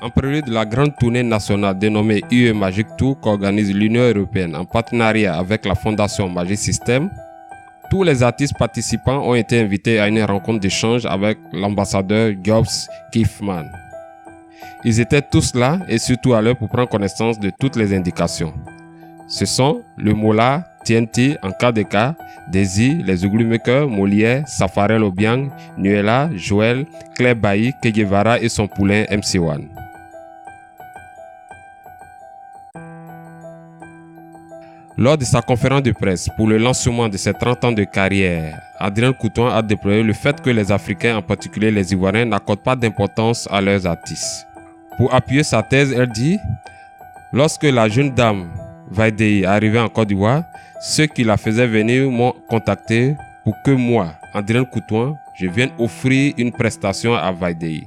En prélude de la grande tournée nationale dénommée UE Magic Tour qu'organise l'Union Européenne en partenariat avec la Fondation Magic System, tous les artistes participants ont été invités à une rencontre d'échange avec l'ambassadeur Geoff Keefman. Ils étaient tous là et surtout à l'heure pour prendre connaissance de toutes les indications. Ce sont le Mola, TNT, en cas de cas, Daisy, les Ouglumakers, Molière, Safarel Obiang, Nuela, Joël, Claire Bailly, Che Guevara et son poulain MC1. Lors de sa conférence de presse pour le lancement de ses 30 ans de carrière, Adrienne Couton a déploré le fait que les Africains, en particulier les Ivoiriens, n'accordent pas d'importance à leurs artistes. Pour appuyer sa thèse, elle dit « Lorsque la jeune dame Vaidei est arrivée en Côte d'Ivoire, ceux qui la faisaient venir m'ont contacté pour que moi, Adrienne Couton, je vienne offrir une prestation à Vaidei.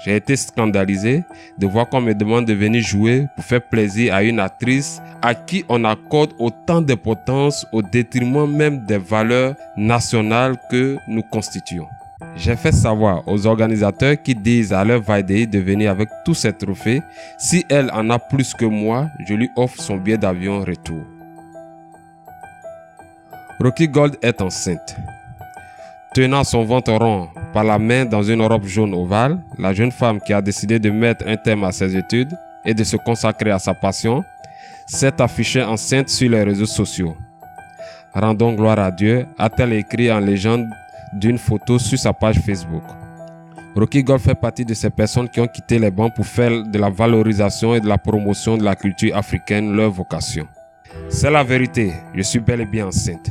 J'ai été scandalisé de voir qu'on me demande de venir jouer pour faire plaisir à une actrice à qui on accorde autant d'importance au détriment même des valeurs nationales que nous constituons. J'ai fait savoir aux organisateurs qui disent à leur Vaidei de venir avec tous ses trophées. Si elle en a plus que moi, je lui offre son billet d'avion retour. » Rocky Gold est enceinte. Tenant son ventre rond par la main dans une robe jaune ovale, la jeune femme qui a décidé de mettre un terme à ses études et de se consacrer à sa passion, s'est affichée enceinte sur les réseaux sociaux. Rendons gloire à Dieu, a-t-elle écrit en légende d'une photo sur sa page Facebook. Rocky Gold fait partie de ces personnes qui ont quitté les bancs pour faire de la valorisation et de la promotion de la culture africaine leur vocation. C'est la vérité, je suis bel et bien enceinte.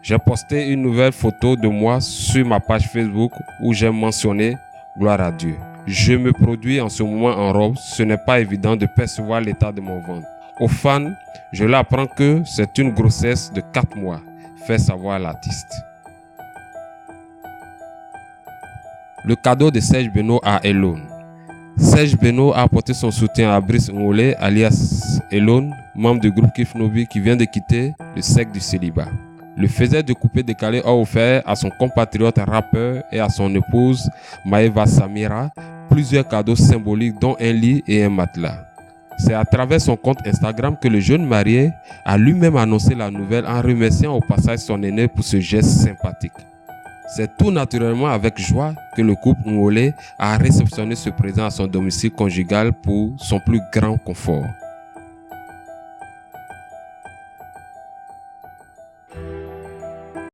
J'ai posté une nouvelle photo de moi sur ma page Facebook où j'ai mentionné « Gloire à Dieu ». Je me produis en ce moment en robe, ce n'est pas évident de percevoir l'état de mon ventre. Aux fans, je leur apprends que c'est une grossesse de 4 mois, fait savoir l'artiste. Le cadeau de Serge Beno à Elone. Serge Beno a apporté son soutien à Brice Ngolé, alias Elone, membre du groupe Kifnobi qui vient de quitter le cercle du célibat. Le faisait de coupé décalé a offert à son compatriote rappeur et à son épouse Maeva Samira plusieurs cadeaux symboliques dont un lit et un matelas. C'est à travers son compte Instagram que le jeune marié a lui-même annoncé la nouvelle en remerciant au passage son aîné pour ce geste sympathique. C'est tout naturellement avec joie que le couple Ngolé a réceptionné ce présent à son domicile conjugal pour son plus grand confort.